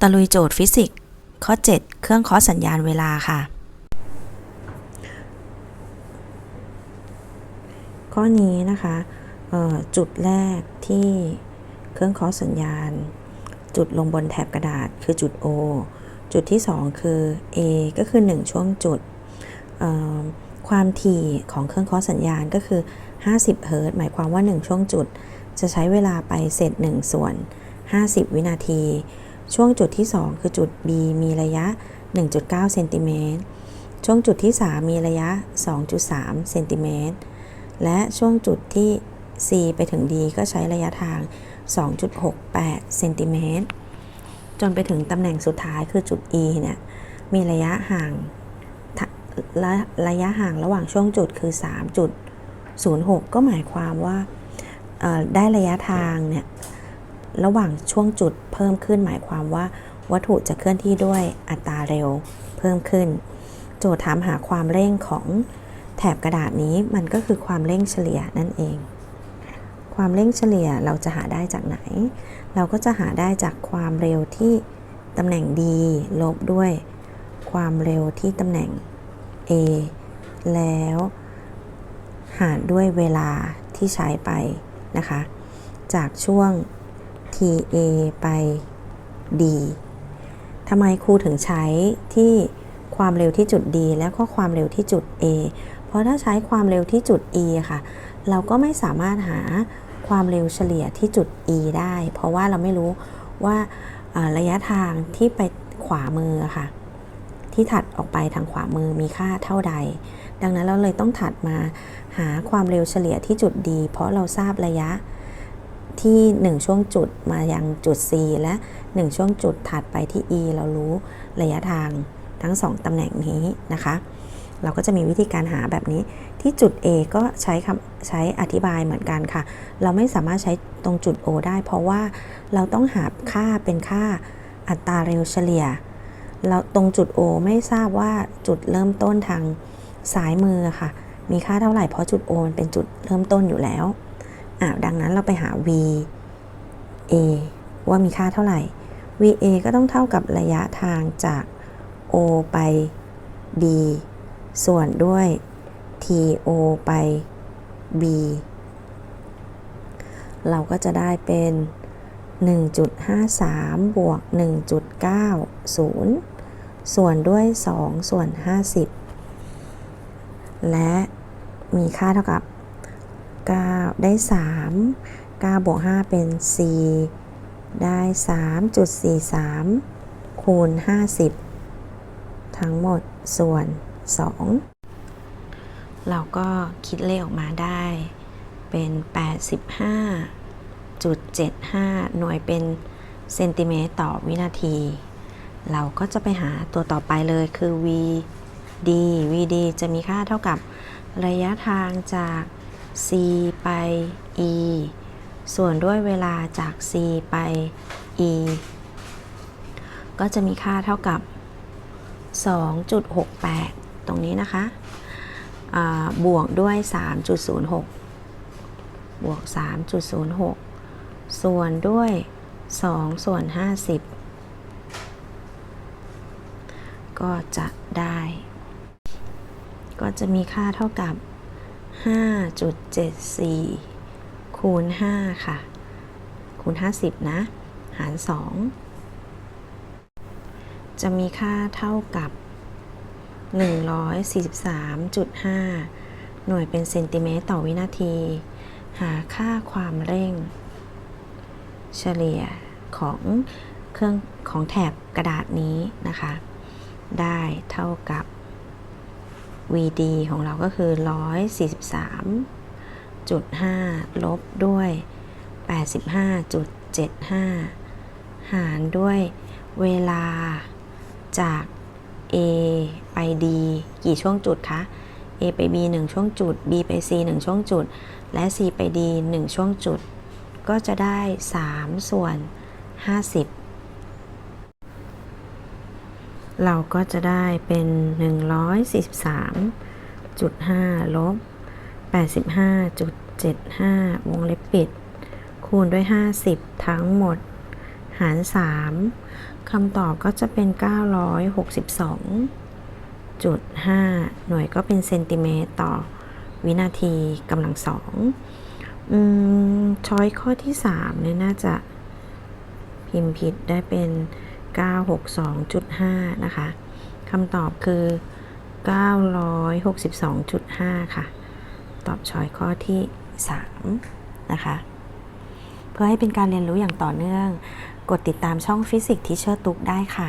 ตะลุยโจทย์ฟิสิกส์ข้อ 7 เครื่องเคาะสัญญาณเวลาค่ะข้อนี้นะคะจุดแรกที่เครื่องเคาะสัญญาณจุดลงบนแถบกระดาษคือจุด O จุดที่2คือ A ก็คือ1ช่วงจุดความถี่ของเครื่องเคาะสัญญาณก็คือ50 เฮิรตซ์หมายความว่า1ช่วงจุดจะใช้เวลาไปเศษ1ส่วน50 วินาทีช่วงจุดที่2คือจุด B มีระยะ 1.9 เซนติเมตรช่วงจุดที่3มีระยะ 2.3 เซนติเมตรและช่วงจุดที่ C ไปถึง D ก็ใช้ระยะทาง 2.68 เซนติเมตรจนไปถึงตำแหน่งสุดท้ายคือจุด E เนี่ยมีระยะห่างระหว่างช่วงจุดคือ 3.06 ก็หมายความว่าได้ระยะทางเนี่ยระหว่างช่วงจุดเพิ่มขึ้นหมายความว่าวัตถุจะเคลื่อนที่ด้วยอัตราเร็วเพิ่มขึ้นโจทย์ถามหาความเร่งของแถบกระดาษนี้มันก็คือความเร่งเฉลี่ยนั่นเองความเร่งเฉลี่ยเราจะหาได้จากไหนเราก็จะหาได้จากความเร็วที่ตำแหน่ง D ลบด้วยความเร็วที่ตำแหน่ง A แล้วหารด้วยเวลาที่ใช้ไปนะคะจากช่วง TA ไป D ทำไมครูถึงใช้ที่ความเร็วที่จุด D และก็ความเร็วที่จุด A เพราะถ้าใช้ความเร็วที่จุด E ค่ะเราก็ไม่สามารถหาความเร็วเฉลี่ยที่จุด E ได้เพราะว่าเราไม่รู้ว่าระยะทางที่ไปขวามือค่ะที่ถัดออกไปทางขวามือมีค่าเท่าใดดังนั้นเราเลยต้องถัดมาหาความเร็วเฉลี่ยที่จุด D เพราะเราทราบระยะที่1ช่วงจุดมายังจุด C และ1ช่วงจุดถัดไปที่ E เรารู้ระยะทางทั้ง2ตำแหน่งนี้นะคะเราก็จะมีวิธีการหาแบบนี้ที่จุด A ก็ใช้อธิบายเหมือนกันค่ะเราไม่สามารถใช้ตรงจุด O ได้เพราะว่าเราต้องหาค่าเป็นค่าอัตราเร็วเฉลี่ยเราตรงจุด O ไม่ทราบว่าจุดเริ่มต้นทางซ้ายมือค่ะมีค่าเท่าไหร่เพราะจุด O มันเป็นจุดเริ่มต้นอยู่แล้วดังนั้นเราไปหา VA ว่ามีค่าเท่าไหร่ VA ก็ต้องเท่ากับระยะทางจาก O ไป B ส่วนด้วย TO ไป B เราก็จะได้เป็น 1.53 บวก 1.90 ส่วนด้วย2ส่วน50และมีค่าเท่ากับ9ได้3 9บวก5เป็น4ได้ 3.43 คูณ50ทั้งหมดส่วน2เราก็คิดเลขออกมาได้เป็น 85.75 หน่วยเป็นเซนติเมตรต่อวินาทีเราก็จะไปหาตัวต่อไปเลยคือ VD จะมีค่าเท่ากับระยะทางจาก C ไป E ส่วนด้วยเวลาจาก C ไป E ก็จะมีค่าเท่ากับ 2.68 ตรงนี้นะคะบวกด้วย 3.06 บวก 3.06 ส่วนด้วย2ส่วน50ก็จะได้ก็จะมีค่าเท่ากับ 5.74 คูณ 5 ค่ะคูณ 50 นะหาร 2จะมีค่าเท่ากับ 143.5 หน่วยเป็นเซนติเมตรต่อวินาทีหาค่าความเร่งเฉลี่ยของแถบกระดาษนี้นะคะได้เท่ากับ VD ของเราก็คือ 143.5 ลบด้วย 85.75 หารด้วยเวลาจาก A ไป D กี่ช่วงจุดคะ A ไป B 1ช่วงจุด B ไป C 1ช่วงจุดและ C ไป D 1ช่วงจุดก็จะได้3ส่วน50เราก็จะได้เป็น 143.5 ลบ 85.75 วงเล็บปิดคูณด้วย50ทั้งหมด หาร 3คำตอบก็จะเป็น 962.5 หน่วยก็เป็นเซนติเมตรต่อวินาทีกำลังสองช้อยข้อที่3เนี่ยน่าจะพิมพ์ผิดได้เป็น 962.5 นะคะคำตอบคือ 962.5 ค่ะตอบช้อยข้อที่3นะคะเพื่อให้เป็นการเรียนรู้อย่างต่อเนื่องกดติดตามช่องฟิสิกส์ทีเชอร์ตุ๊กได้ค่ะ